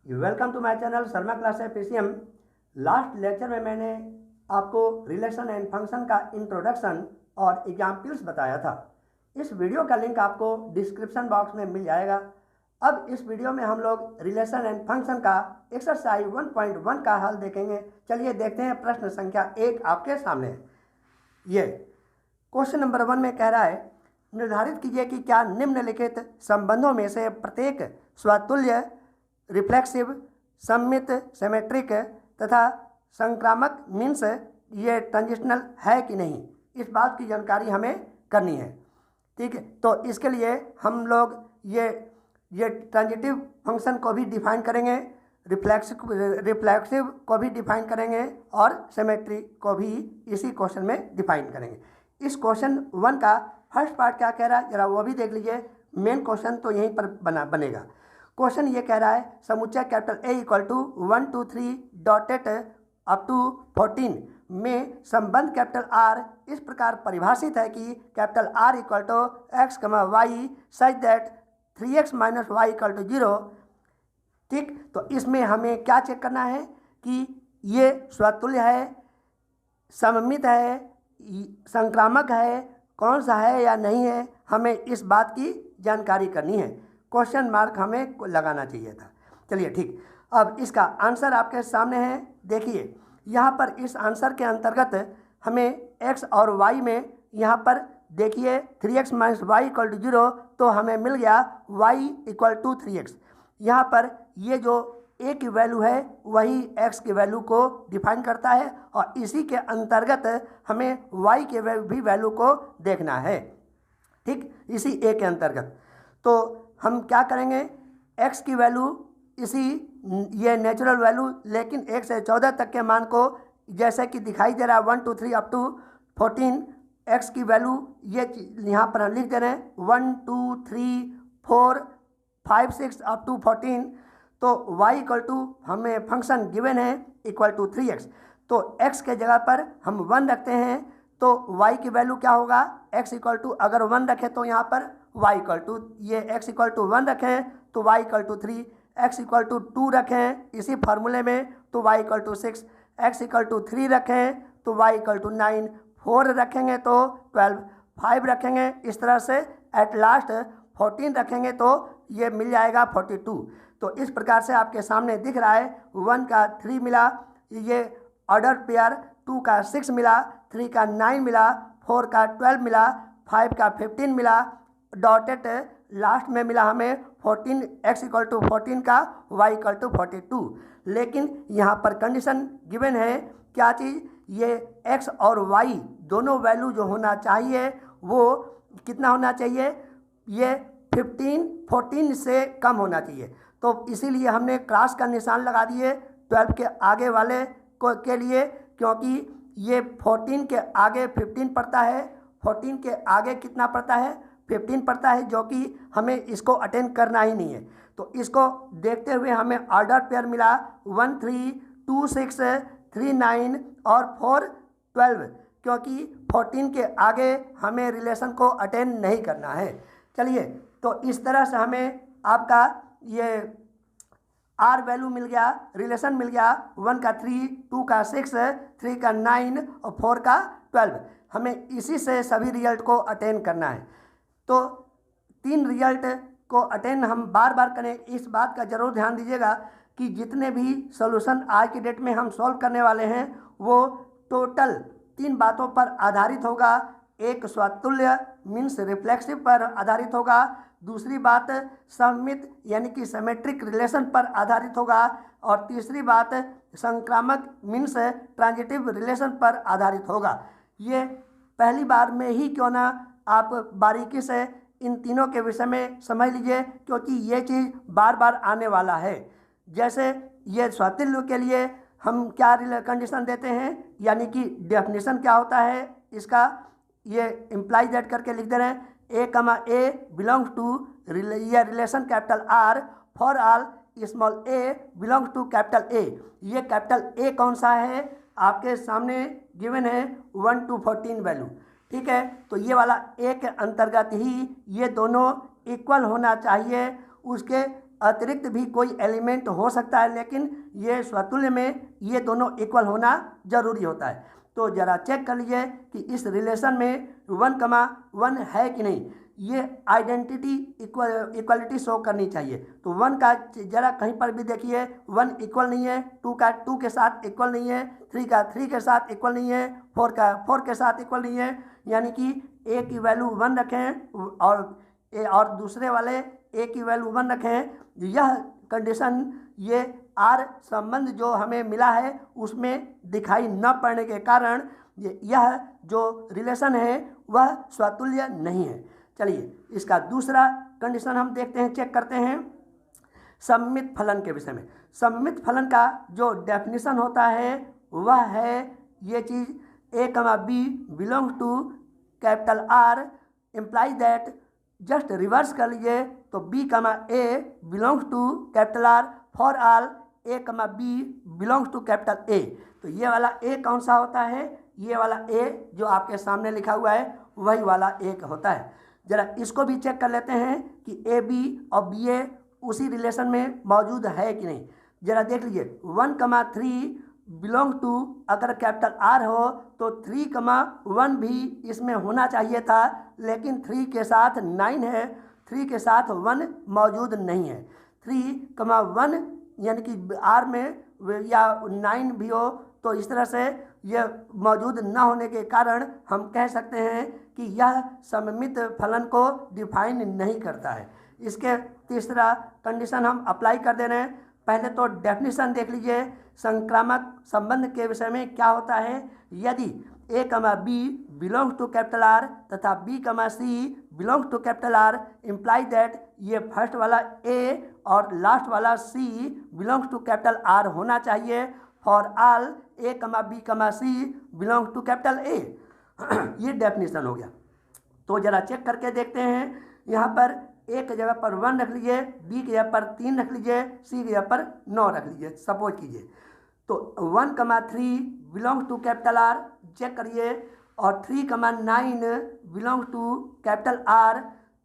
Welcome to my channel Sharma class PCM. Last lecture में मैंने आपको रिलेशन एंड फंक्शन का इंट्रोडक्शन और एग्जाम्पल्स बताया था। इस वीडियो का लिंक आपको डिस्क्रिप्शन बॉक्स में मिल जाएगा। अब इस वीडियो में हम लोग रिलेशन एंड फंक्शन का एक्सरसाइज 1.1 का हल देखेंगे। चलिए देखते हैं। प्रश्न संख्या 1 आपके सामने है। ये क्वेश्चन नंबर 1 में कह रहा है, निर्धारित कीजिए कि क्या निम्नलिखित संबंधों में से प्रत्येक स्वतुल्य, रिफ्लेक्सिव, सममित, सिमेट्रिक तथा संक्रामक मीन्स ये ट्रांजिशनल है कि नहीं, इस बात की जानकारी हमें करनी है। ठीक है, तो इसके लिए हम लोग ये ट्रांजिटिव फंक्शन को भी डिफाइन करेंगे, रिफ्लेक्सिव को भी डिफाइन करेंगे और सिमेट्री को भी इसी क्वेश्चन में डिफाइन करेंगे। इस क्वेश्चन 1 का फर्स्ट पार्ट क्या कह रहा है जरा वो भी देख लीजिए। मेन क्वेश्चन तो यहीं पर बनेगा। क्वेश्चन ये कह रहा है, समुच्चय capital A equal to 1 2 3 dotted up to 14 में संबंध कैपिटल R इस प्रकार परिभाषित है कि capital R equal to x y such that 3x minus y equal to 0। ठीक, तो इसमें हमें क्या चेक करना है कि ये स्वतुल्य है, सममित है, संक्रामक है, कौन सा है या नहीं है, हमें इस बात की जानकारी करनी है। क्वेश्चन मार्क हमें लगाना चाहिए था। चलिए ठीक, अब इसका आंसर आपके सामने है। देखिए यहाँ पर इस आंसर के अंतर्गत हमें x और y में यहाँ पर देखिए 3x minus y equal to 0, तो हमें मिल गया y इक्वल टू 3x। यहाँ पर ये जो a की वैल्यू है वही x की वैल्यू को डिफाइन करता है और इसी के अंतर्गत हमें y के भी वैल्यू को देखना है। ठीक, इसी a के अंतर्गत तो हम क्या करेंगे, x की वैल्यू इसी ये नेचुरल वैल्यू लेकिन 1 से 14 तक के मान को जैसे कि दिखाई दे रहा है 1 2 3 अप टू 14, x की वैल्यू ये यहाँ पर हम लिख दे रहे हैं 1 2 3 4 5 6 अप टू 14। तो y इक्वल टू हमें फंक्शन गिवन है इक्वल टू 3x, तो x के जगह पर हम 1 रखते हैं तो y की वैल्यू क्या होगा, x इक्वल टू अगर 1 रखें तो यहाँ पर y इक्वल टू ये x इक्वल टू 1 रखें तो y equal to 3, x equal to 2 रखें इसी फार्मूले में तो y equal to 6, x equal to 3 रखें तो y इक्वल टू 9, 4 रखेंगे तो 12, 5 रखेंगे इस तरह से एट लास्ट 14 रखेंगे तो ये मिल जाएगा 42। तो इस प्रकार से आपके सामने दिख रहा है 1 का 3 मिला, ये ऑर्डर पेयर, 2 का 6 मिला, 3 का 9 मिला, 4 का 12 मिला, 5 का 15 मिला, डॉटेड लास्ट में मिला हमें 14, x इक्वल टू 14 का y इक्वल टू 42। लेकिन यहाँ पर कंडीशन गिवन है क्या चीज़, ये x और y दोनों वैल्यू जो होना चाहिए वो कितना होना चाहिए, ये 14 से कम होना चाहिए। तो इसीलिए हमने क्रॉस का निशान लगा दिए 12 के आगे वाले के लिए, क्योंकि ये 14 के आगे 15 पड़ता है, 14 के आगे कितना पड़ता है, 15 पड़ता है, जो कि हमें इसको अटेंड करना ही नहीं है। तो इसको देखते हुए हमें ऑर्डर पेयर मिला 1 3 2 6 3 9 और 4 12, क्योंकि 14 के आगे हमें रिलेशन को अटेंड नहीं करना है। चलिए, तो इस तरह से हमें आपका ये R वैल्यू मिल गया, रिलेशन मिल गया 1 का 3, 2 का 6, 3 का 9 और 4 का 12। हमें इसी से सभी रिजल्ट को अटेंड करना है। तो 3 रिजल्ट को अटेंड हम बार बार करें। इस बात का जरूर ध्यान दीजिएगा कि जितने भी सॉल्यूशन आज की डेट में हम सॉल्व करने वाले हैं वो टोटल 3 बातों पर आधारित होगा। एक स्वतुल्य मीन्स रिफ्लेक्सिव पर आधारित होगा, दूसरी बात सममित यानी कि सिमेट्रिक रिलेशन पर आधारित होगा और तीसरी बात संक्रामक मीन्स ट्रांजिटिव रिलेशन पर आधारित होगा। ये पहली बार में ही क्यों ना आप बारीकी से इन तीनों के विषय में समझ लीजिए, क्योंकि ये चीज़ बार बार आने वाला है। जैसे ये स्वतुल्य के लिए हम क्या कंडीशन देते हैं, यानी कि डेफिनेशन क्या होता है इसका, ये इम्प्लाई दैट करके लिख दे रहे हैं A बिलोंग्स टू ये relation capital R for all small a belongs to capital A। ये कैपिटल A कौन सा है आपके सामने गिवन है 1 to 14 वैल्यू। ठीक है, तो ये वाला A के अंतर्गत ही ये दोनों इक्वल होना चाहिए। उसके अतिरिक्त भी कोई एलिमेंट हो सकता है, लेकिन ये स्वतुल्य में ये दोनों इक्वल होना जरूरी होता है। तो ज़रा चेक कर लीजिए कि इस रिलेशन में 1,1 है कि नहीं। ये आइडेंटिटी इक्वलिटी शो करनी चाहिए। तो 1 का जरा कहीं पर भी देखिए 1 इक्वल नहीं है, 2 का 2 के साथ इक्वल नहीं है, 3 का 3 के साथ इक्वल नहीं है, 4 का 4 के साथ इक्वल नहीं है। यानी कि ए की वैल्यू 1 रखें और दूसरे वाले ए की वैल्यू 1 रखें। यह कंडीशन ये आर संबंध जो हमें मिला है उसमें दिखाई न पड़ने के कारण यह जो रिलेशन है वह स्वतुल्य नहीं है। चलिए इसका दूसरा कंडीशन हम देखते हैं, चेक करते हैं सममित फलन के विषय में। सममित फलन का जो डेफिनेशन होता है वह है ये चीज़ A comma B belongs to capital R imply that, just reverse कर लीजिए तो B comma A belongs to capital R for all A comma B belongs to capital A. तो ये वाला ए कौन सा होता है, ये वाला ए जो आपके सामने लिखा हुआ है वही वाला ए होता है। जरा इसको भी चेक कर लेते हैं कि ए बी और बी ए उसी रिलेशन में मौजूद है कि नहीं। जरा देख लीजिए 1,3 बिलोंग टू, अगर कैपिटल आर हो तो 3,1 भी इसमें होना चाहिए था, लेकिन 3 के साथ 9 है, 3 के साथ 1 मौजूद नहीं है। 3,1 यानी कि आर में या 9 भी हो तो इस तरह से यह मौजूद न होने के कारण हम कह सकते हैं कि यह सममित फलन को डिफाइन नहीं करता है। इसके तीसरा कंडीशन हम अप्लाई कर दे रहे हैं। पहले तो डेफिनेशन देख लीजिए संक्रामक संबंध के विषय में क्या होता है। यदि A comma B belongs to capital R तथा B comma C belongs to capital R imply that ये फर्स्ट वाला ए और लास्ट वाला C belongs to capital R होना चाहिए for all A comma B comma C belongs to capital A. ये definition हो गया। तो जरा चेक करके देखते हैं, यहाँ पर ए की जगह पर 1 रख लीजिए, बी की जगह पर 3 रख लीजिए, सी की जगह पर 9 रख लीजिए, सपोज कीजिए। तो 1,3 belongs to capital R check करिए और 3,9 बिलोंग्स टू कैपिटल आर।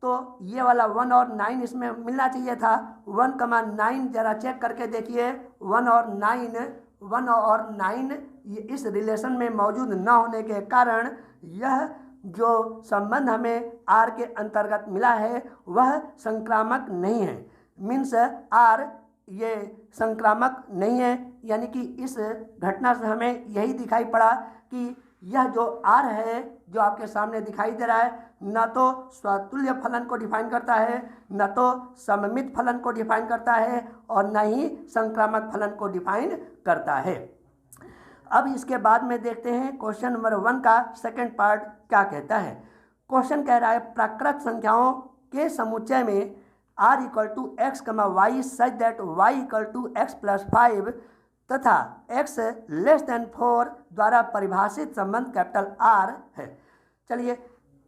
तो ये वाला 1 और 9 इसमें मिलना चाहिए था। 1,9 जरा चेक करके देखिए 1 और 9 ये इस रिलेशन में मौजूद न होने के कारण यह जो संबंध हमें आर के अंतर्गत मिला है वह संक्रामक नहीं है। मीन्स आर ये संक्रामक नहीं है। यानी कि इस घटना से हमें यही दिखाई पड़ा कि यह जो आर है जो आपके सामने दिखाई दे रहा है न तो स्वतुल्य फलन को डिफाइन करता है, न तो सममित फलन को डिफाइन करता है और न ही संक्रामक फलन को डिफाइन करता है। अब इसके बाद में देखते हैं क्वेश्चन नंबर 1 का सेकंड पार्ट क्या कहता है। क्वेश्चन कह रहा है प्राकृत संख्याओं के समुच्चय में r equal to x comma y such that y equal to x plus 5 तथा x लेस देन 4 द्वारा परिभाषित संबंध कैपिटल R है। चलिए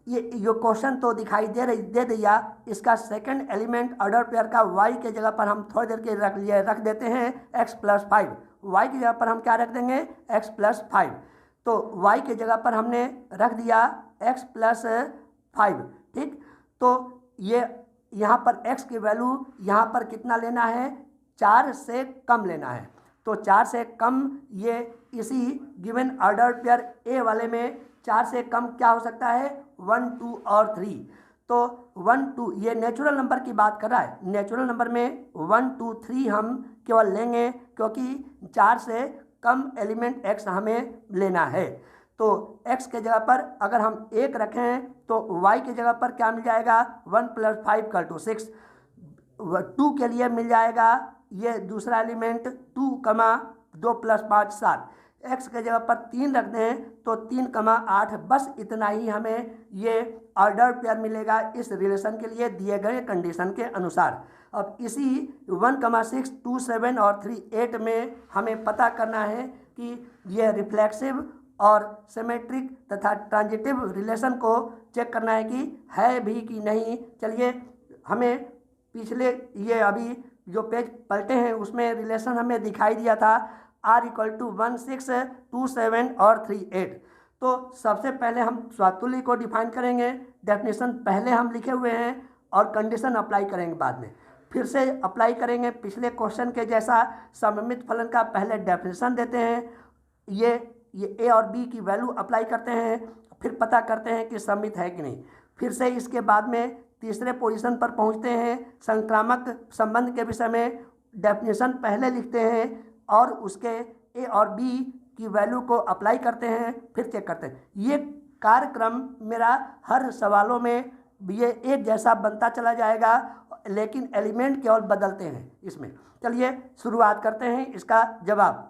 ये जो क्वेश्चन तो दिखाई दे दिया। इसका सेकंड एलिमेंट ऑर्डर पेयर का y के जगह पर हम थोड़ी देर के रख देते हैं x प्लस 5। y की जगह पर हम क्या रख देंगे x प्लस 5। तो y के जगह पर हमने रख दिया x प्लस 5। ठीक, तो ये यहाँ पर x की वैल्यू यहाँ पर कितना लेना है, 4 से कम लेना है। तो 4 से कम ये इसी गिवन ऑर्डर पेयर ए वाले में 4 से कम क्या हो सकता है 1, 2 और 3। तो 1, 2 ये नेचुरल नंबर की बात कर रहा है। नेचुरल नंबर में 1, 2, 3 हम केवल लेंगे क्योंकि 4 से कम एलिमेंट x हमें लेना है। तो x के जगह पर अगर हम 1 रखें तो y के जगह पर क्या मिल जाएगा 1 + 5 = 6। 2 के लिए मिल जाएगा ये दूसरा एलिमेंट 2, 2 + 5 7। x के जगह पर 3 रख दें तो 3, 8। बस इतना ही हमें ये ऑर्डर पेयर मिलेगा इस रिलेशन के लिए दिए गए कंडीशन के अनुसार। अब इसी 1, 6, 2, 7 और 3, 8 में हमें पता करना है कि यह रिफ्लेक्सिव और सिमेट्रिक तथा ट्रांजिटिव रिलेशन को चेक करना है कि है भी कि नहीं। चलिए हमें पिछले ये अभी जो पेज पलटे हैं उसमें रिलेशन हमें दिखाई दिया था r = 1, 6, 2, 7 और 3, 8। तो सबसे पहले हम स्वतुल्य को डिफाइन करेंगे। डेफिनेशन पहले हम लिखे हुए हैं और कंडीशन अप्लाई करेंगे बाद में। फिर से अप्लाई करेंगे पिछले क्वेश्चन के जैसा। सममित फलन का पहले डेफिनेशन देते हैं, ये ए और बी की वैल्यू अप्लाई करते हैं, फिर पता करते हैं कि सममित है कि नहीं। फिर से इसके बाद में तीसरे पोजीशन पर पहुंचते हैं, संक्रामक संबंध के विषय में डेफिनेशन पहले लिखते हैं और उसके ए और बी की वैल्यू को अप्लाई करते हैं, फिर चेक करते हैं। ये कार्यक्रम मेरा हर सवालों में ये एक जैसा बनता चला जाएगा, लेकिन एलिमेंट केवल बदलते हैं इसमें। चलिए शुरुआत करते हैं इसका जवाब।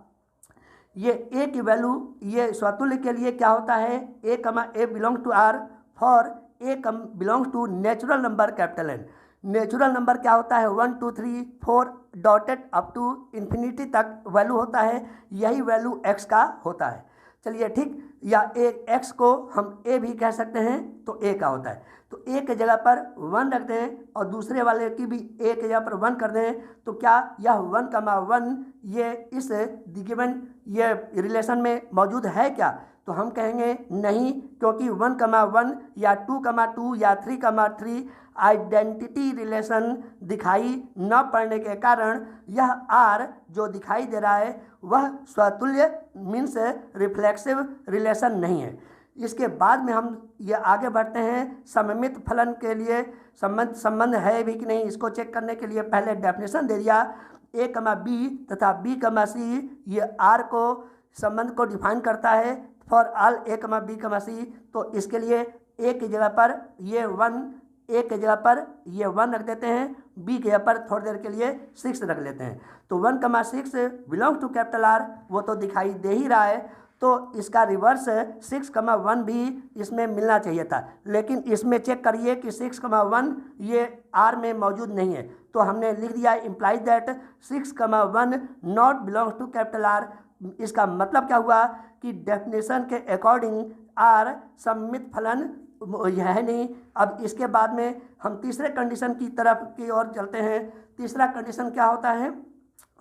ये ए की वैल्यू, ये स्वतुल्य के लिए क्या होता है, A comma A belong to R for A belongs to natural number capital N. Natural number क्या होता है, 1 2 3 4 डॉटेड अप टू इन्फिनिटी तक वैल्यू होता है, यही वैल्यू एक्स का होता है। चलिए ठीक, या ए एक्स को हम ए भी कह सकते हैं, तो ए का होता है। तो ए के जगह पर 1 रख दें और दूसरे वाले की भी ए के जगह पर 1 कर दें, तो क्या यह 1,1 ये इस गिवन ये रिलेशन में मौजूद है क्या? तो हम कहेंगे नहीं, क्योंकि 1,1 या 2,2 या 3,3 आइडेंटिटी रिलेशन दिखाई न पड़ने के कारण यह आर जो दिखाई दे रहा है वह स्वतुल्य मीन्स रिफ्लेक्सिव रिलेशन नहीं है। इसके बाद में हम ये आगे बढ़ते हैं सममित फलन के लिए। संबंध है भी कि नहीं इसको चेक करने के लिए पहले डेफिनेशन दे दिया, ए कमा बी तथा बी कमा सी ये आर को संबंध को डिफाइन करता है for all A comma B comma सी। तो इसके लिए ए की जगह पर ये 1, ए के जगह पर ये 1 रख देते हैं, बी के जगह पर थोड़ी देर के लिए 6 रख लेते हैं। तो 1,6 बिलोंग टू कैपिटल आर, वो तो दिखाई दे ही रहा है, तो इसका रिवर्स 6,1 भी इसमें मिलना चाहिए था, लेकिन इसमें चेक करिए कि 6,1 ये आर में मौजूद नहीं है। तो हमने लिख दिया implies that 6,1 not belongs to capital R. इसका मतलब क्या हुआ कि डेफिनेशन के अकॉर्डिंग आर सममित फलन है नहीं। अब इसके बाद में हम तीसरे कंडीशन की तरफ की ओर चलते हैं। तीसरा कंडीशन क्या होता है,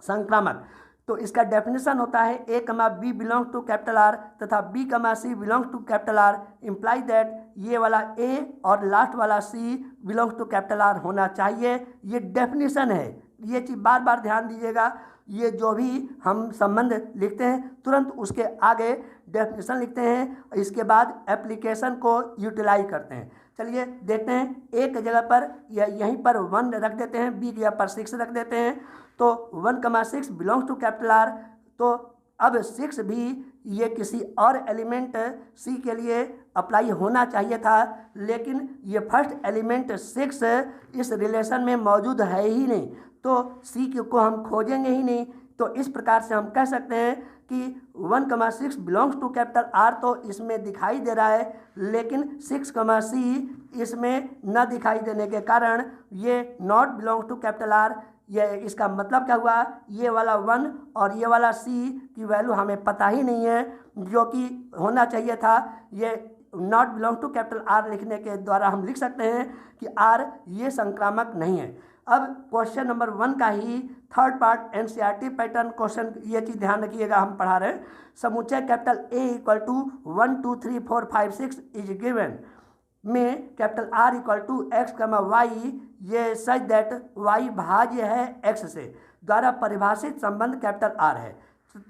संक्रामक। तो इसका डेफिनेशन होता है A comma B belong to capital R तथा B comma C belong to capital R, imply that ये वाला ए और लास्ट वाला C belong to capital R होना चाहिए। ये डेफिनेशन है, ये चीज़ बार बार ध्यान दीजिएगा। ये जो भी हम संबंध लिखते हैं तुरंत उसके आगे डेफिनेशन लिखते हैं, इसके बाद एप्लीकेशन को यूटिलाइज करते हैं। चलिए देखते हैं, ए के जगह पर यहीं पर 1 रख देते हैं, बी की जगह पर 6 रख देते हैं। तो 1,6 बिलोंग्स टू कैपिटल आर। तो अब 6 भी ये किसी और एलिमेंट सी के लिए अप्लाई होना चाहिए था, लेकिन ये फर्स्ट एलिमेंट 6 इस रिलेशन में मौजूद है ही नहीं, तो सी को हम खोजेंगे ही नहीं। तो इस प्रकार से हम कह सकते हैं कि 1,6 बिलोंग्स टू कैपिटल आर तो इसमें दिखाई दे रहा है, लेकिन 6,c इसमें न दिखाई देने के कारण ये not belongs to capital R. ये इसका मतलब क्या हुआ, ये वाला 1 और ये वाला c की वैल्यू हमें पता ही नहीं है, जो कि होना चाहिए था। ये not belong to capital R लिखने के द्वारा हम लिख सकते हैं कि आर ये संक्रामक नहीं है। अब क्वेश्चन नंबर 1 का ही third part NCERT pattern question, ये चीज़ ध्यान रखिएगा, हम पढ़ा रहे हैं। समुच्चय capital A equal to 1 2 3 4 5 6 is given में capital R equal to x comma y, ये सच दैट वाई भाज्य है एक्स से द्वारा परिभाषित संबंध कैपिटल आर है।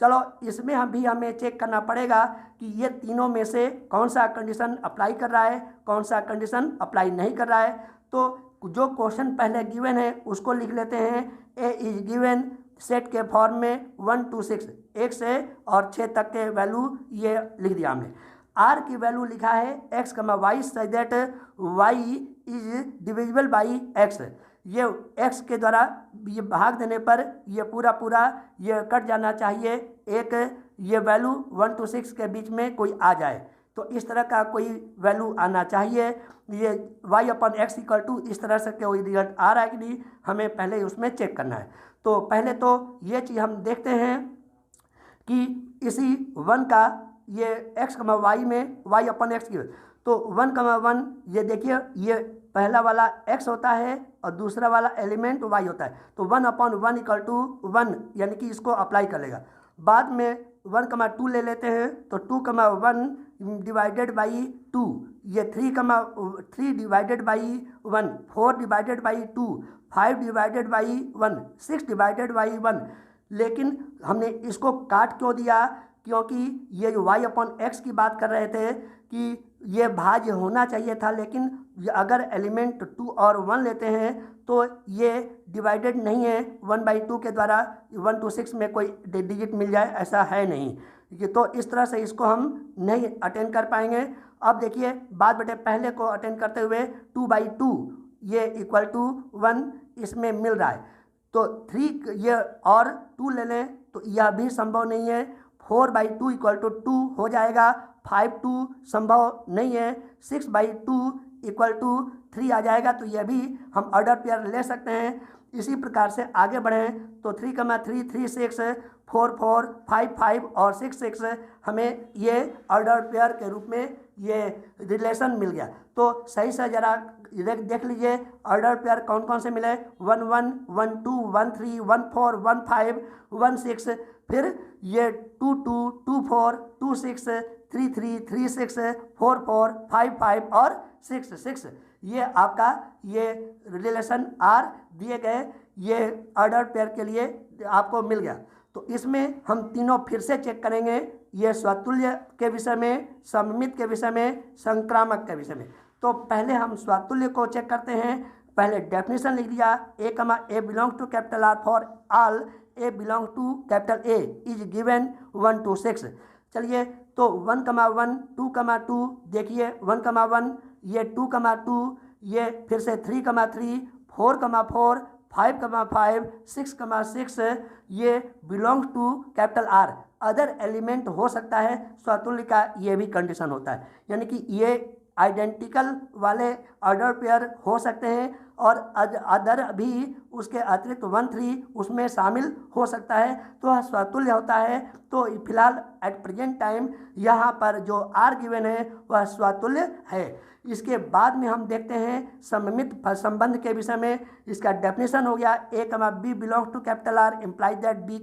चलो इसमें हमें चेक करना पड़ेगा कि ये तीनों में से कौन सा कंडीशन अप्लाई कर रहा है, कौन सा कंडीशन अप्लाई नहीं कर रहा है। तो जो क्वेश्चन पहले गिवन है उसको लिख लेते हैं। ए इज गिवन सेट के फॉर्म में 1 2 6 1 से और 6 तक के वैल्यू ये लिख दिया हमने। आर की वैल्यू लिखा है x comma y such that y is divisible by x. ये एक्स के द्वारा ये भाग देने पर ये पूरा ये कट जाना चाहिए, एक ये वैल्यू 1 to 6 के बीच में कोई आ जाए, तो इस तरह का कोई वैल्यू आना चाहिए। ये y upon x equal to इस तरह से कोई रिजल्ट आ रहा है कि नहीं, हमें पहले उसमें चेक करना है। तो पहले तो ये चीज़ हम देखते हैं कि इसी 1 का ये x कमा वाई में y अपन x की, तो 1,1 ये देखिए ये पहला वाला x होता है और दूसरा वाला एलिमेंट y होता है। तो 1/1 इक्वल टू 1 यानी कि इसको अप्लाई कर लेगा। बाद में 1,2 ले लेते हैं तो 2,1 डिवाइडेड बाई 2, ये 3 divided by 1, 4 divided by 2, 5 divided by 1, 6 divided by 1। लेकिन हमने इसको काट क्यों दिया? क्योंकि ये जो y अपॉन एक्स की बात कर रहे थे कि ये भाज्य होना चाहिए था, लेकिन अगर एलिमेंट 2 और 1 लेते हैं तो ये डिवाइडेड नहीं है 1/2 के द्वारा। 1 to 6 में कोई डिजिट मिल जाए ऐसा है नहीं, ये तो इस तरह से इसको हम नहीं अटेंड कर पाएंगे। अब देखिए बाद बटे पहले को अटेंड करते हुए 2/2 ये इक्वल टू 1 इसमें मिल रहा है, तो 3 ये और 2 ले लें तो यह भी संभव नहीं है। 4/2 इक्वल टू 2 हो जाएगा। 5/2 संभव नहीं है। 6/2 इक्वल टू 3 आ जाएगा, तो यह भी हम ऑर्डर पेयर ले सकते हैं। इसी प्रकार से आगे बढ़ें तो 3, 3, 6, 4, 4, 5, 5 और 6, 6 हमें ये ऑर्डर पेयर के रूप में ये रिलेशन मिल गया। तो सही से जरा देख लीजिए ऑर्डर पेयर कौन कौन से मिले। 1, 1, 1, 2, 1, 3, 1, 4, 1, 5, 1, 6, फिर ये 2, 2, 2, 4, 2, 6, 3, 3, 3, 6, 4, 4, 5, 5 और 6, 6 ये आपका ये रिलेशन आर दिए गए ये ऑर्डर पेयर के लिए आपको मिल गया। तो इसमें हम तीनों फिर से चेक करेंगे, ये स्वतुल्य के विषय में, सममित के विषय में, संक्रामक के विषय में। तो पहले हम स्वतुल्य को चेक करते हैं। पहले डेफिनेशन लिख दिया, A belong to capital R for all A belong to capital A is given 1 to 6। चलिए तो 1, 1, 2, 2 देखिए 1, 1 ये 2, 2 ये फिर से 3, 3, 4, 4, 5, 5, 6, 6 ये belong to capital R. Other element हो सकता है, स्वतुल्य का ये भी कंडीशन होता है, यानी कि ये आइडेंटिकल वाले ऑर्डर पेयर हो सकते हैं और अदर भी उसके अतिरिक्त 1, 3 उसमें शामिल हो सकता है, तो वह स्वतुल्य होता है। तो फिलहाल एट प्रेजेंट टाइम यहाँ पर जो आर गिवन है वह स्वतुल्य है। इसके बाद में हम देखते हैं सममित संबंध के विषय में। इसका डेफिनेशन हो गया A, B belong to capital R implies that B,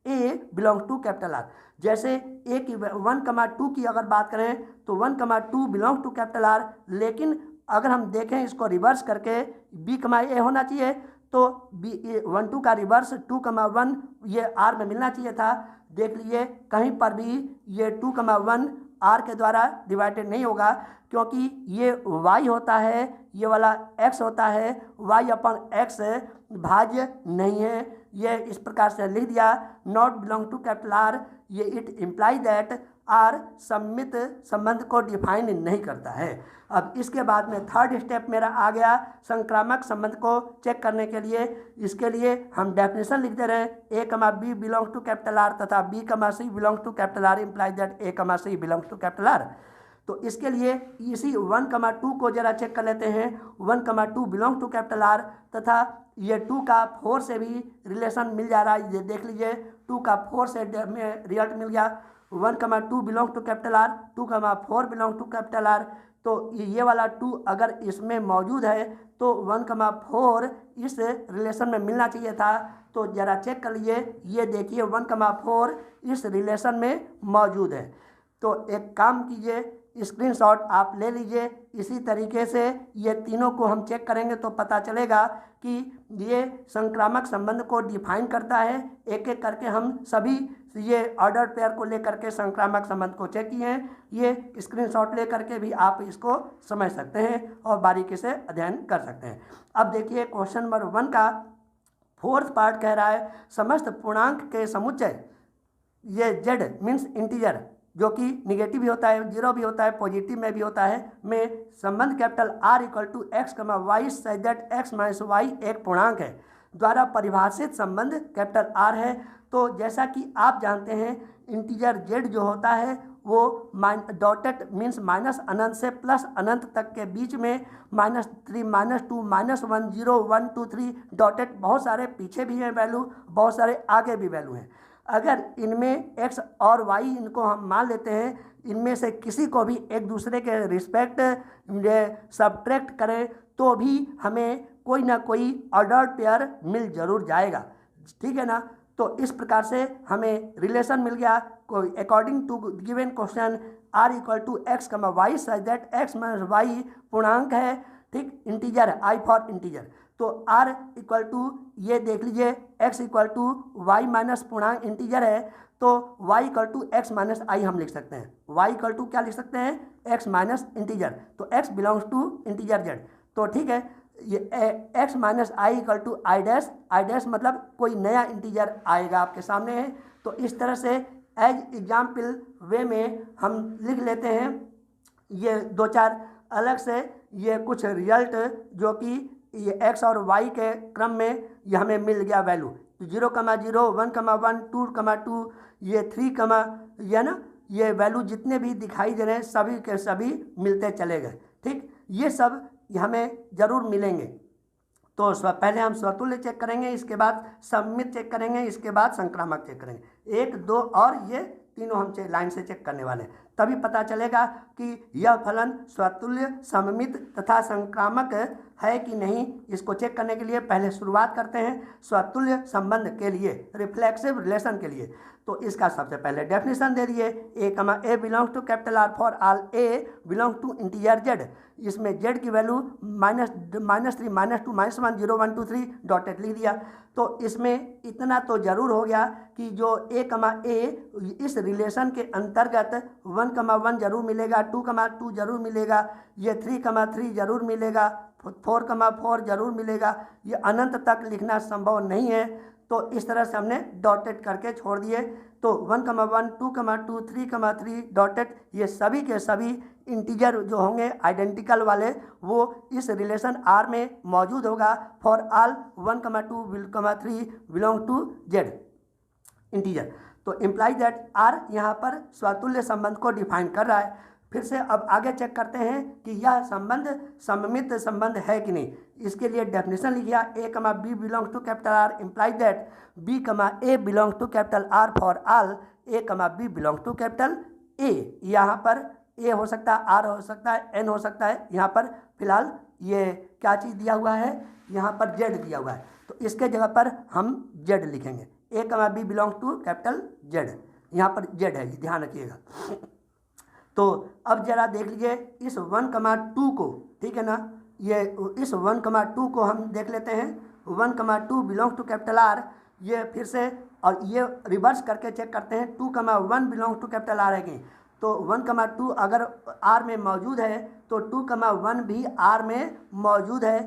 A belong to capital R. जैसे A की 1, 2 की अगर बात करें तो 1, 2 बिलोंग टू कैपिटल आर, लेकिन अगर हम देखें इसको रिवर्स करके B, A होना चाहिए, तो B 1, 2 का रिवर्स 2, 1 ये R में मिलना चाहिए था। देख लीजिए कहीं पर भी ये 2, 1 R के द्वारा डिवाइडेड नहीं होगा, क्योंकि ये y होता है, ये वाला x होता है, y अपॉन x भाज्य नहीं है। ये इस प्रकार से लिख दिया, not belong to capital R, ये इट इम्प्लाई दैट आर सममित संबंध को डिफाइन नहीं करता है। अब इसके बाद में थर्ड स्टेप मेरा आ गया संक्रामक संबंध को चेक करने के लिए। इसके लिए हम डेफिनेशन लिख दे रहे हैं, A, B belong to capital R तथा B, C belong to capital R imply that A, C belong to capital R. तो इसके लिए इसी 1, 2 को जरा चेक कर लेते हैं। 1, 2 बिलोंग टू कैपिटल आर तथा ये 2 का 4 से भी रिलेशन मिल जा रहा है। ये देख लीजिए 2 का 4 से में रिजल्ट मिल गया। 1, 2 belong to capital R, 2, 4 belong to capital R. तो ये वाला 2 अगर इसमें मौजूद है तो 1, 4 इस रिलेशन में मिलना चाहिए था। तो ज़रा चेक कर लीजिए, ये देखिए 1, 4 इस रिलेशन में मौजूद है। तो एक काम कीजिए, स्क्रीनशॉट आप ले लीजिए। इसी तरीके से ये तीनों को हम चेक करेंगे तो पता चलेगा कि ये संक्रामक संबंध को डिफाइन करता है। एक एक करके हम सभी ये ऑर्डर पेयर को लेकर के संक्रामक संबंध को चेक किए हैं। ये स्क्रीनशॉट ले करके भी आप इसको समझ सकते हैं और बारीकी से अध्ययन कर सकते हैं। अब देखिए क्वेश्चन नंबर 1 का 4th पार्ट कह रहा है, समस्त पूर्णांक के समुच्चय, ये z मीन्स इंटीजर जो कि निगेटिव भी होता है, 0 भी होता है, पॉजिटिव में भी होता है, में संबंध capital R equal to x, y such that x minus y एक पूर्णांक है द्वारा परिभाषित संबंध कैपिटल R है। तो जैसा कि आप जानते हैं इंटीजर z जो होता है वो डॉटेड मीन्स माइनस अनंत से प्लस अनंत तक के बीच में -3, -2, -1, 0, 1, 2, 3 डॉटेड, बहुत सारे पीछे भी हैं वैल्यू, बहुत सारे आगे भी वैल्यू हैं। अगर इनमें x और y इनको हम मान लेते हैं, इनमें से किसी को भी एक दूसरे के रिस्पेक्ट सब्ट्रैक्ट करें तो भी हमें कोई ना कोई ऑर्डर पेयर मिल जरूर जाएगा, ठीक है ना। तो इस प्रकार से हमें रिलेशन मिल गया। कोई according to given question R equal to x comma y such that x minus y पूर्णांक है, ठीक, इंटीजर है, आई फॉर इंटीजर। तो आर इक्वल टू ये देख लीजिए x equal to y minus पूर्णांक इंटीजर है, तो y equal to x minus I हम लिख सकते हैं। y इक्वल टू क्या लिख सकते हैं, x माइनस इंटीजर, तो x belongs to integer z। तो ठीक है, ये x minus i equal to i dash मतलब कोई नया इंटीजर आएगा आपके सामने है। तो इस तरह से एज एग्जाम्पल वे में हम लिख लेते हैं ये दो चार अलग से ये कुछ रिजल्ट जो कि ये x और y के क्रम में ये हमें मिल गया वैल्यू, 0,0 1,1 2,2 ये 3, ये ना ये वैल्यू जितने भी दिखाई दे रहे हैं सभी के सभी मिलते चले गए, ठीक, ये सब हमें ज़रूर मिलेंगे। तो पहले हम स्वतुल्य चेक करेंगे, इसके बाद सममित चेक करेंगे, इसके बाद संक्रामक चेक करेंगे। 1, 2 और ये तीनों हम लाइन से चेक करने वाले हैं, तभी पता चलेगा कि यह फलन स्वतुल्य, सममित तथा संक्रामक है कि नहीं। इसको चेक करने के लिए पहले शुरुआत करते हैं स्वतुल्य संबंध के लिए, रिफ्लेक्सिव रिलेशन के लिए। तो इसका सबसे पहले डेफिनेशन दे दिए, a belongs to capital R for all a belong to integer z। इसमें z की वैल्यू -3 -2 -1 0 1 2 3 डॉटेड लिख दिया। तो इसमें इतना तो जरूर हो गया कि जो a इस रिलेशन के अंतर्गत 1,1 जरूर मिलेगा, 2,2 जरूर मिलेगा, ये 3,3 जरूर मिलेगा, 4,4 जरूर मिलेगा। ये अनंत तक लिखना संभव नहीं है, तो इस तरह से हमने डॉटेड करके छोड़ दिए। तो 1,1 2,2 3,3 डॉटेड ये सभी के सभी इंटीजर जो होंगे आइडेंटिकल वाले वो इस रिलेशन आर में मौजूद होगा for all 1,2 belong to Z integer. तो इम्प्लाई दैट आर यहाँ पर स्वतुल्य संबंध को डिफाइन कर रहा है। फिर से अब आगे चेक करते हैं कि यह संबंध सममित संबंध है कि नहीं। इसके लिए डेफिनेशन लिखिए, a, b belongs to capital R imply that b, a belongs to capital R for all a, b belongs to capital a। यहाँ पर a हो सकता है, r हो सकता है, n हो सकता है। यहाँ पर फिलहाल ये क्या चीज़ दिया हुआ है, यहाँ पर z दिया हुआ है, तो इसके जगह पर हम z लिखेंगे, a, b belongs to capital z। यहाँ पर z है, ध्यान रखिएगा। तो अब जरा देख लीजिए इस 1,2 को, ठीक है ना, ये इस 1,2 को हम देख लेते हैं। 1,2 बिलोंग्स टू कैपिटल आर, ये फिर से और ये रिवर्स करके चेक करते हैं 2,1 बिलोंग्स टू कैपिटल आर है कि। तो 1,2 अगर आर में मौजूद है तो 2,1 भी आर में मौजूद है।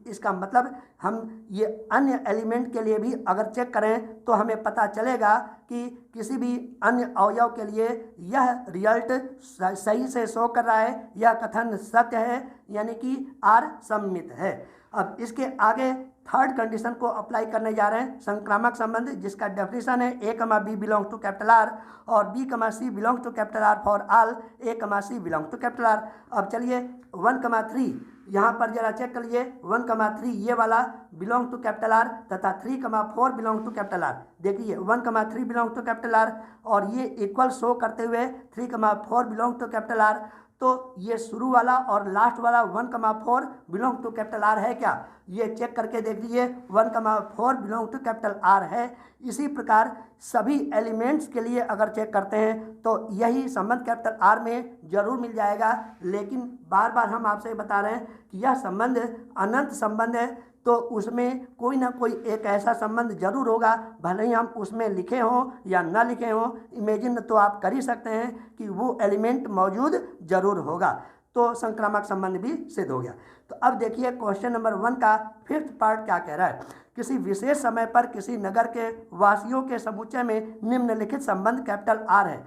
इसका मतलब हम ये अन्य एलिमेंट के लिए भी अगर चेक करें तो हमें पता चलेगा कि किसी भी अन्य अवयव के लिए यह रिजल्ट सही से शो कर रहा है, यह कथन सत्य है, यानी कि आर सममित है। अब इसके आगे थर्ड कंडीशन को अप्लाई करने जा रहे हैं, संक्रामक संबंध, जिसका डेफिनेशन है a, b belongs to capital R और b, c belongs to capital R for all a, c belongs to capital R. अब चलिए 1,3 यहाँ पर जरा चेक कर लीजिए, 1,3 ये वाला बिलोंग टू कैपिटल आर तथा 3,4 बिलोंग टू कैपिटल आर। देखिए 1,3 बिलोंग टू कैपिटल आर और ये इक्वल शो करते हुए 3,4 बिलोंग टू कैपिटल आर। तो ये शुरू वाला और लास्ट वाला 1,4 बिलोंग टू कैपिटल आर है क्या, ये चेक करके देख लीजिए 1,4 बिलोंग टू कैपिटल आर है। इसी प्रकार सभी एलिमेंट्स के लिए अगर चेक करते हैं तो यही संबंध कैपिटल आर में जरूर मिल जाएगा, लेकिन बार बार हम आपसे बता रहे हैं कि यह संबंध अनंत संबंध है, तो उसमें कोई ना कोई एक ऐसा संबंध जरूर होगा, भले ही हम उसमें लिखे हों या ना लिखे हों, इमेजिन तो आप कर ही सकते हैं कि वो एलिमेंट मौजूद जरूर होगा। तो संक्रामक संबंध भी सिद्ध हो गया। तो अब देखिए क्वेश्चन नंबर 1 का 5th पार्ट क्या कह रहा है। किसी विशेष समय पर किसी नगर के वासियों के समुच्चय में निम्नलिखित संबंध कैपिटल आर है।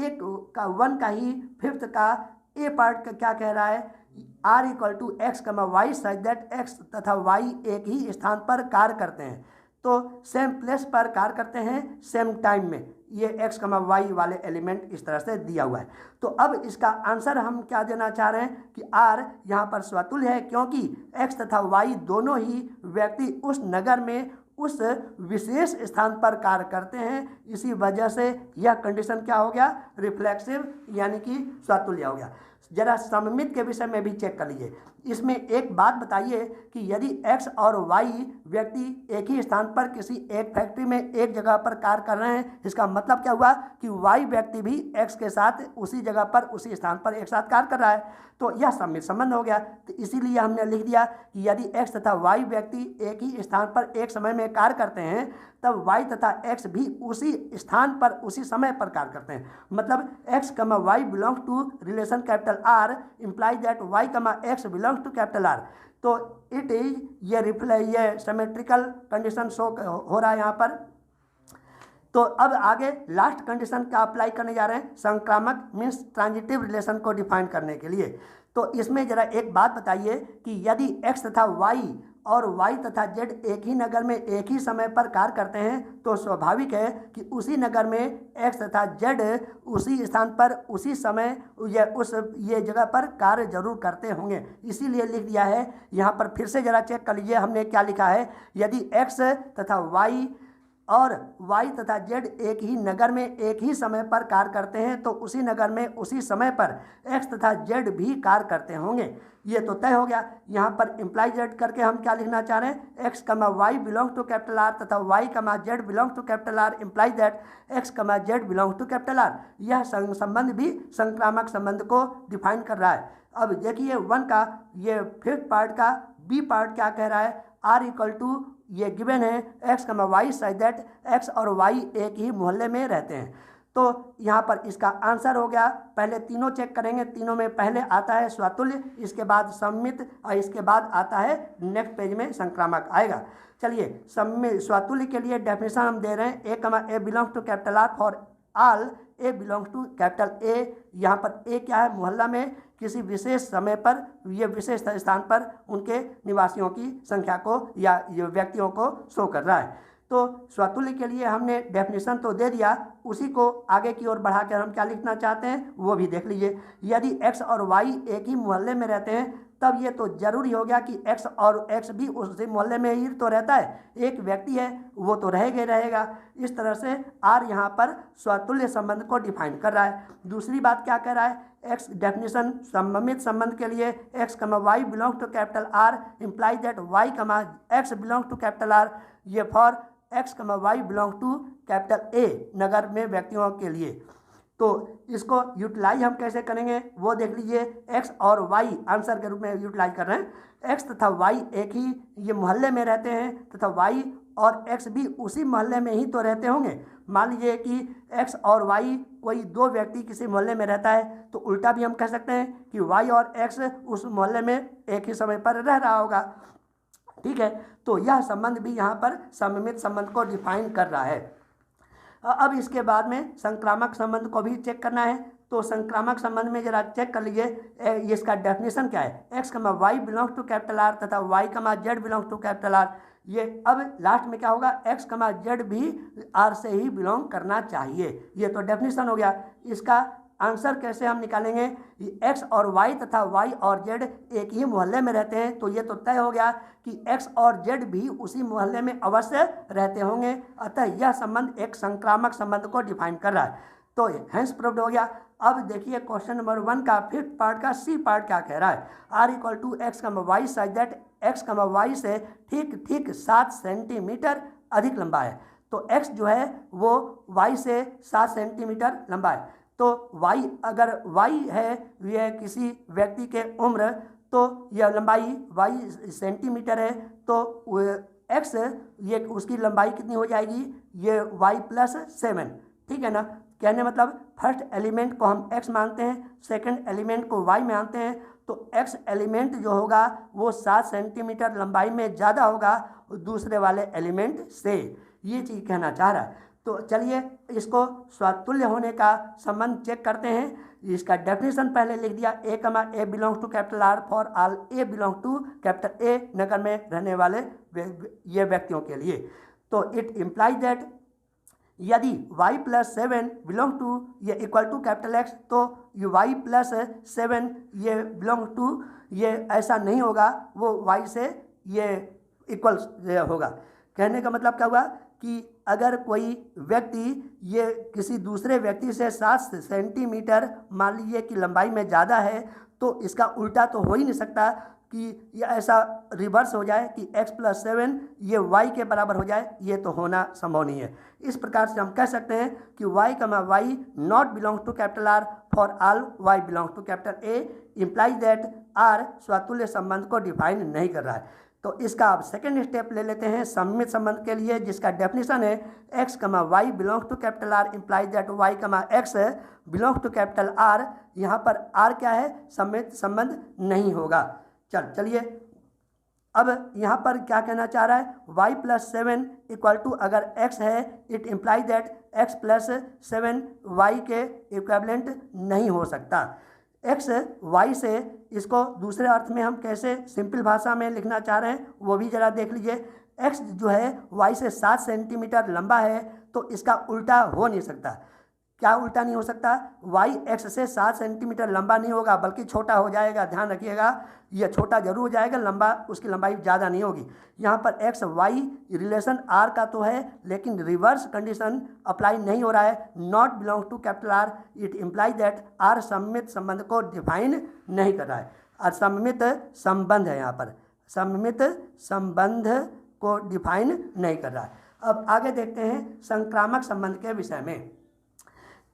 एक का 1 का ही 5th का ए पार्ट का क्या कह रहा है, R equal to x y such that x तथा वाई एक ही स्थान पर कार्य करते हैं, तो सेम प्लेस पर कार्य करते हैं सेम टाइम में। ये एक्स वाई वाले एलिमेंट इस तरह से दिया हुआ है। तो अब इसका आंसर हम क्या देना चाह रहे हैं कि आर यहाँ पर स्वतुल्य है, क्योंकि एक्स तथा वाई दोनों ही व्यक्ति उस नगर में उस विशेष स्थान पर कार्य करते हैं। इसी वजह से यह कंडीशन क्या हो गया, रिफ्लेक्सिव यानी कि स्वतुल्य हो गया। जरा सममित के विषय में भी चेक कर लीजिए। इसमें एक बात बताइए कि यदि x और y व्यक्ति एक ही स्थान पर किसी एक फैक्ट्री में एक जगह पर कार्य कर रहे हैं, इसका मतलब क्या हुआ कि y व्यक्ति भी x के साथ उसी जगह पर उसी स्थान पर एक साथ कार्य कर रहा है, तो यह सम्मित संबंध हो गया। तो इसीलिए हमने लिख दिया कि यदि x तथा y व्यक्ति एक ही स्थान पर एक समय में कार्य करते हैं तब y तथा x भी उसी स्थान पर उसी समय पर कार्य करते हैं। मतलब x, y belong to relation capital R implies that y, x belong to capital R। तो इट इज ये सिमेट्रिकल कंडीशन शो हो रहा है यहाँ पर। तो अब आगे लास्ट कंडीशन का अप्लाई करने जा रहे हैं, संक्रामक मीन्स ट्रांजिटिव रिलेशन को डिफाइन करने के लिए। तो इसमें जरा एक बात बताइए कि यदि x तथा y और y तथा z एक ही नगर में एक ही समय पर कार्य करते हैं तो स्वाभाविक है कि उसी नगर में x तथा z उसी स्थान पर उसी समय ये जगह पर कार्य जरूर करते होंगे। इसीलिए लिख दिया है यहाँ पर। फिर से जरा चेक कर लीजिए हमने क्या लिखा है। यदि x तथा y और y तथा z एक ही नगर में एक ही समय पर कार्य करते हैं तो उसी नगर में उसी समय पर x तथा z भी कार्य करते होंगे। ये तो तय हो गया। यहाँ पर इम्प्लाई z करके हम क्या लिखना चाह रहे हैं, x, y belong to capital R तथा y, z belong to capital R imply that x, z belong to capital R। यह संबंध भी संक्रामक संबंध को डिफाइन कर रहा है। अब देखिए 1 का ये फिफ्थ पार्ट का बी पार्ट क्या कह रहा है, R इक्वल टू ये गिवन है x, y such that x और y एक ही मोहल्ले में रहते हैं। तो यहाँ पर इसका आंसर हो गया। पहले तीनों चेक करेंगे, तीनों में पहले आता है स्वातुल्य, इसके बाद सम्मित और इसके बाद आता है नेक्स्ट पेज में संक्रामक आएगा। चलिए स्वातुल्य के लिए डेफिनेशन हम दे रहे हैं, A belong to capital R for all A belong to capital A. यहाँ पर ए क्या है, मोहल्ला में किसी विशेष समय पर ये विशेष स्थान पर उनके निवासियों की संख्या को या ये व्यक्तियों को शो कर रहा है। तो स्वातुल्य के लिए हमने डेफिनेशन तो दे दिया, उसी को आगे की ओर बढ़ाकर हम क्या लिखना चाहते हैं वो भी देख लीजिए। यदि x और y एक ही मोहल्ले में रहते हैं तब ये तो जरूरी हो गया कि x और x भी उसी मोहल्ले में ही तो रहता है, एक व्यक्ति है वो तो रहेगा ही रहेगा। इस तरह से R यहाँ पर स्वातुल्य संबंध को डिफाइन कर रहा है। दूसरी बात क्या कह रहा है, x डेफिनेशन सममित संबंध के लिए x, y belong to capital R implies that y, x belong to capital R। ये for x, y belong to capital A नगर में व्यक्तियों के लिए। तो इसको यूटिलाइज हम कैसे करेंगे वो देख लीजिए। x और y आंसर के रूप में यूटिलाइज कर रहे हैं। x तथा y एक ही ये मोहल्ले में रहते हैं तथा y और x भी उसी मोहल्ले में ही तो रहते होंगे। मान लीजिए कि x और y कोई दो व्यक्ति किसी मोहल्ले में रहता है तो उल्टा भी हम कह सकते हैं कि y और x उस मोहल्ले में एक ही समय पर रह रहा होगा। ठीक है, तो यह संबंध भी यहाँ पर सममित संबंध को डिफाइन कर रहा है। अब इसके बाद में संक्रामक संबंध को भी चेक करना है। तो संक्रामक संबंध में जरा चेक कर लीजिए इसका डेफिनेशन क्या है, x, y belong to capital R तथा y, z belong to capital R। ये अब लास्ट में क्या होगा, x, z भी R से ही बिलोंग करना चाहिए। ये तो डेफिनेशन हो गया। इसका आंसर कैसे हम निकालेंगे, x और y तथा y और z एक ही मोहल्ले में रहते हैं तो ये तो तय हो गया कि x और z भी उसी मोहल्ले में अवश्य रहते होंगे। अतः यह संबंध एक संक्रामक संबंध को डिफाइन कर रहा है। तो हैंस प्रूव्ड हो गया। अब देखिए क्वेश्चन नंबर 1 का फिफ्थ पार्ट का सी पार्ट क्या कह रहा है, R equal to x, y such that x, y से ठीक 7 सेंटीमीटर अधिक लंबा है। तो x जो है वो y से 7 सेंटीमीटर लंबा है। तो y अगर y है यह किसी व्यक्ति के उम्र, तो यह लंबाई y सेंटीमीटर है तो x ये उसकी लंबाई कितनी हो जाएगी, ये y प्लस 7। ठीक है ना, कहने मतलब फर्स्ट एलिमेंट को हम x मानते हैं, सेकंड एलिमेंट को y मानते हैं। तो x एलिमेंट जो होगा वो 7 सेंटीमीटर लंबाई में ज़्यादा होगा दूसरे वाले एलिमेंट से, ये चीज़ कहना चाह रहा है। तो चलिए इसको स्वातुल्य होने का संबंध चेक करते हैं। इसका डेफिनेशन पहले लिख दिया, A belong to capital R for all A belong to capital A नगर में रहने वाले ये व्यक्तियों के लिए। तो इट इम्प्लाइज दैट यदि y प्लस 7 बिलोंग टू ये इक्वल टू कैपिटल X, तो ये y प्लस 7 ये बिलोंग टू ये ऐसा नहीं होगा, वो y से ये इक्वल होगा। कहने का मतलब क्या हुआ कि अगर कोई व्यक्ति ये किसी दूसरे व्यक्ति से 7 सेंटीमीटर मान लीजिए कि लंबाई में ज़्यादा है तो इसका उल्टा तो हो ही नहीं सकता। कि ये ऐसा रिवर्स हो जाए कि x + 7 ये y के बराबर हो जाए, ये तो होना संभव नहीं है। इस प्रकार से हम कह सकते हैं कि y, y not belong to capital R for all y belong to capital A implies that R स्वतुल्य संबंध को डिफाइन नहीं कर रहा है। तो इसका अब सेकेंड स्टेप ले लेते हैं सममित संबंध के लिए, जिसका डेफिनेशन है x, y belong to capital R implies that y, x belong to capital R। यहाँ पर R क्या है? सममित संबंध नहीं होगा। चलिए अब यहाँ पर क्या कहना चाह रहा है? y + 7 इक्वल टू अगर x है, it implies that x + 7 y के इक्विवेलेंट नहीं हो सकता। x y से इसको दूसरे अर्थ में हम कैसे सिंपल भाषा में लिखना चाह रहे हैं वो भी ज़रा देख लीजिए। x जो है y से 7 सेंटीमीटर लंबा है, तो इसका उल्टा हो नहीं सकता। क्या उल्टा नहीं हो सकता? y x से 7 सेंटीमीटर लंबा नहीं होगा, बल्कि छोटा हो जाएगा। ध्यान रखिएगा, ये छोटा जरूर हो जाएगा, लंबा उसकी लंबाई ज़्यादा नहीं होगी। यहाँ पर x y रिलेशन r का तो है, लेकिन रिवर्स कंडीशन अप्लाई नहीं हो रहा है। Not belong to capital R, it implies that R सममित संबंध को डिफाइन नहीं कर रहा है। और सममित संबंध है, यहाँ पर सममित संबंध को डिफाइन नहीं कर रहा है। अब आगे देखते हैं संक्रामक संबंध के विषय में।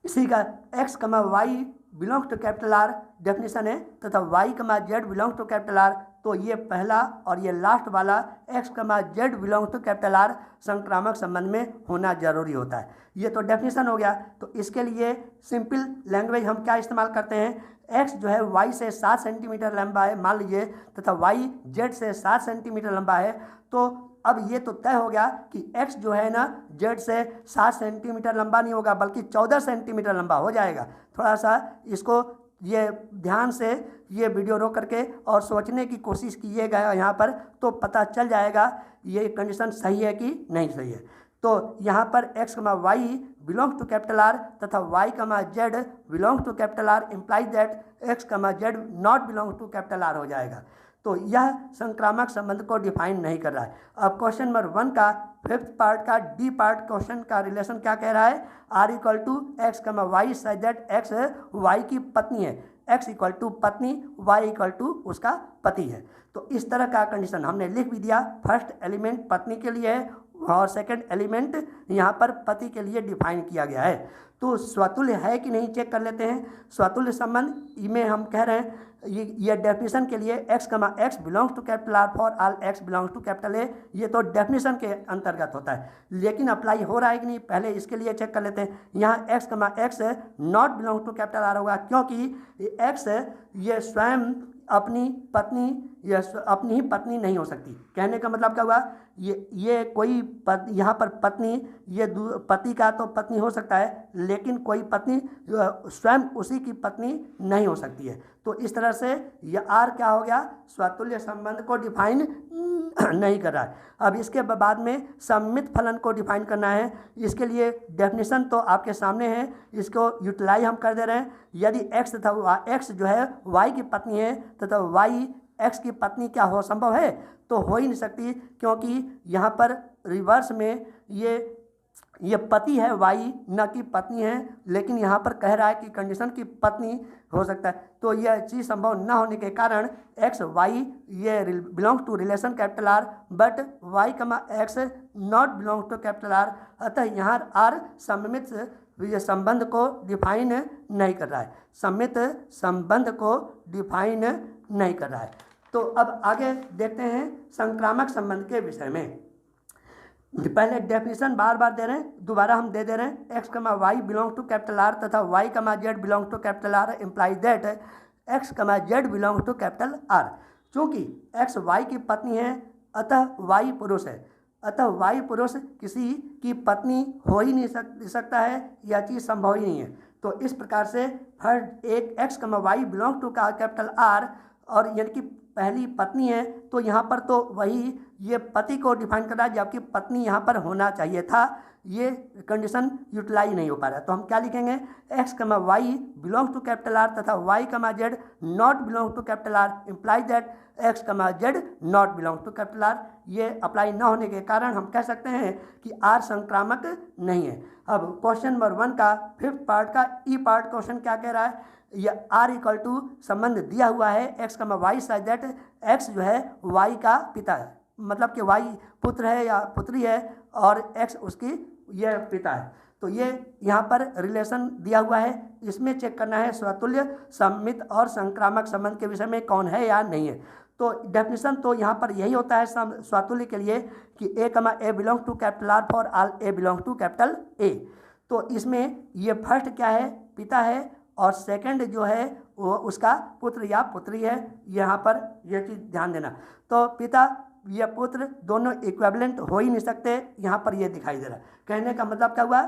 इसी का x, y belong to capital R definition है, तथा y, z belong to capital R। तो ये पहला और ये लास्ट वाला x, z belong to capital R संक्रामक संबंध में होना जरूरी होता है। ये तो डेफिनेशन हो गया। तो इसके लिए सिंपल लैंग्वेज हम क्या इस्तेमाल करते हैं? x जो है y से 7 सेंटीमीटर लंबा है मान लीजिए, तथा y z से 7 सेंटीमीटर लंबा है। तो अब ये तो तय हो गया कि x जो है ना z से 7 सेंटीमीटर लंबा नहीं होगा, बल्कि 14 सेंटीमीटर लंबा हो जाएगा। थोड़ा सा इसको ये ध्यान से ये वीडियो रोक करके और सोचने की कोशिश कीजिएगा यहाँ पर, तो पता चल जाएगा ये कंडीशन सही है कि नहीं सही है। तो यहाँ पर x, y belong to capital R तथा y, z belong to capital R implies that x, z not belong to capital R हो जाएगा। तो यह संक्रामक संबंध को डिफाइन नहीं कर रहा है। अब क्वेश्चन नंबर 1 का 5th पार्ट का डी पार्ट क्वेश्चन का रिलेशन क्या कह रहा है? R = x, y such that x y की पत्नी है। x = पत्नी, y = उसका पति है। तो इस तरह का कंडीशन हमने लिख भी दिया। फर्स्ट एलिमेंट पत्नी के लिए है और सेकंड एलिमेंट यहाँ पर पति के लिए डिफाइन किया गया है। तो स्वतुल्य है कि नहीं चेक कर लेते हैं। स्वतुल्य संबंध में हम कह रहे हैं ये डेफिनेशन के लिए x, belongs to capital R for all x belongs to capital A, ये तो डेफिनेशन के अंतर्गत होता है। लेकिन अप्लाई हो रहा है कि नहीं, पहले इसके लिए चेक कर लेते हैं। यहाँ x, not belong to capital R होगा, क्योंकि x ये स्वयं अपनी पत्नी या अपनी ही पत्नी नहीं हो सकती। कहने का मतलब क्या हुआ? ये कोई यहाँ पर पत्नी, ये पति का तो पत्नी हो सकता है, लेकिन कोई पत्नी स्वयं उसी की पत्नी नहीं हो सकती है। तो इस तरह से ये R क्या हो गया? स्वतुल्य संबंध को डिफाइन नहीं कर रहा है। अब इसके बाद में सममित फलन को डिफाइन करना है। इसके लिए डेफिनेशन तो आपके सामने है, इसको यूटिलाइज हम कर दे रहे हैं। यदि x तथा x जो है y की पत्नी है तथा y x की पत्नी क्या हो संभव है? तो हो ही नहीं सकती, क्योंकि यहाँ पर रिवर्स में ये पति है y, न कि पत्नी है। लेकिन यहाँ पर कह रहा है कि कंडीशन की पत्नी हो सकता है। तो यह चीज़ संभव न होने के कारण x y ये belong to relation capital R, but y, x not belong to capital R। अतः यहाँ R सममित ये संबंध को डिफाइन नहीं कर रहा है, सममित संबंध को डिफाइन नहीं कर रहा है। तो अब आगे देखते हैं संक्रामक संबंध के विषय में। पहले डेफिनेशन बार बार दे रहे हैं, दोबारा हम दे रहे हैं। x, y belong to capital R तथा y, z belong to capital R implies that x, z belong to capital R। चूँकि x y की पत्नी है, अतः y पुरुष है। अतः y पुरुष किसी की पत्नी हो ही नहीं सकता है, यह चीज़ संभव ही नहीं है। तो इस प्रकार से हर एक x, y belong to capital R और यानी कि पहली पत्नी है, तो यहाँ पर तो वही ये पति को डिफाइन कर रहा है, जबकि पत्नी यहाँ पर होना चाहिए था। ये कंडीशन यूटिलाइज नहीं हो पा रहा है। तो हम क्या लिखेंगे? x, y belong to capital R तथा y, z not belong to capital R implies that x, z not belong to capital R। ये अप्लाई न होने के कारण हम कह सकते हैं कि R संक्रामक नहीं है। अब क्वेश्चन नंबर 1 का 5th पार्ट का ई पार्ट क्वेश्चन क्या कह रहा है? ये आर इक्वल टू संबंध दिया हुआ है x comma y such that x जो है वाई का पिता है, मतलब कि वाई पुत्र है या पुत्री है और एक्स उसकी यह पिता है। तो ये यहाँ पर रिलेशन दिया हुआ है, इसमें चेक करना है स्वतुल्य सममित और संक्रामक संबंध के विषय में कौन है या नहीं है। तो डेफिनेशन तो यहाँ पर यही होता है स्वतुल्य के लिए कि A comma A belong to capital R for all A belong to capital A. तो इसमें ये फर्स्ट क्या है, पिता है, और सेकंड जो है वो उसका पुत्र या पुत्री है। यहाँ पर यह चीज़ ध्यान देना। तो पिता या पुत्र दोनों इक्विवेलेंट हो ही नहीं सकते, यहाँ पर यह दिखाई दे रहा है। कहने का मतलब क्या हुआ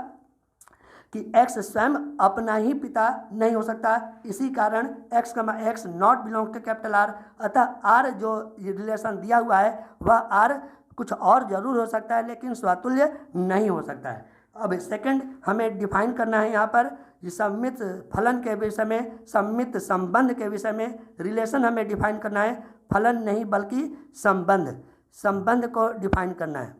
कि एक्स स्वयं अपना ही पिता नहीं हो सकता, इसी कारण x comma x not belong to capital R. अतः आर जो रिलेशन दिया हुआ है वह आर कुछ और जरूर हो सकता है लेकिन स्वतुल्य नहीं हो सकता है। अब सेकंड हमें डिफाइन करना है यहाँ पर सममित फलन के विषय में, सममित संबंध के विषय में रिलेशन हमें डिफाइन करना है, फलन नहीं बल्कि संबंध, संबंध को डिफाइन करना है,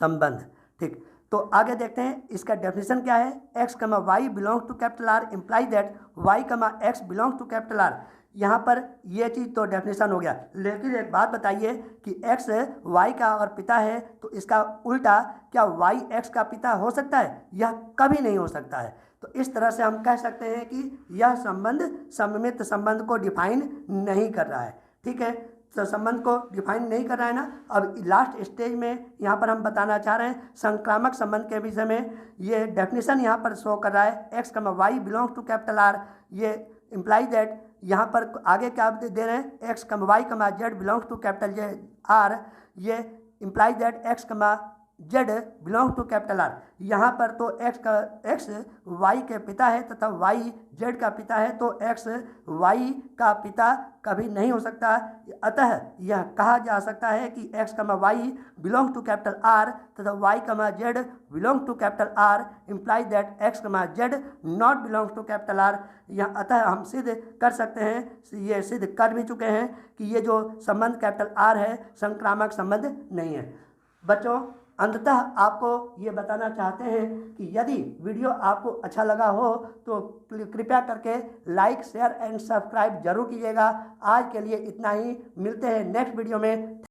संबंध। ठीक, तो आगे देखते हैं इसका डेफिनेशन क्या है। X comma y belong to capital R imply that y comma x belong to capital R. यहाँ पर ये चीज़ तो डेफिनेशन हो गया, लेकिन एक बात बताइए कि एक्स वाई का और पिता है तो इसका उल्टा क्या वाई एक्स का पिता हो सकता है? यह कभी नहीं हो सकता है। तो इस तरह से हम कह सकते हैं कि यह संबंध सममित संबंध को डिफाइन नहीं कर रहा है। ठीक है, तो संबंध को डिफाइन नहीं कर रहा है ना। अब लास्ट स्टेज में यहाँ पर हम बताना चाह रहे हैं संक्रामक संबंध के विषय में। ये डेफिनेशन यहाँ पर शो कर रहा है x comma y belong to capital R, ये इम्प्लाई दैट यहाँ पर आगे क्या दे रहे हैं x comma y comma z belong to capital J R, ये imply that x comma z belong to capital R. यहाँ पर तो एक्स वाई के पिता है तथा वाई जेड का पिता है, तो एक्स वाई का पिता कभी नहीं हो सकता। अतः यह कहा जा सकता है कि x comma y belong to capital R तथा y comma z belong to capital R imply that x comma z not belong to capital R. यह अतः हम सिद्ध कर सकते हैं, ये सिद्ध कर भी चुके हैं कि ये जो संबंध कैपिटल आर है संक्रामक संबंध नहीं है। बच्चों, अंततः आपको ये बताना चाहते हैं कि यदि वीडियो आपको अच्छा लगा हो तो कृपया करके लाइक शेयर एंड सब्सक्राइब जरूर कीजिएगा। आज के लिए इतना ही, मिलते हैं नेक्स्ट वीडियो में।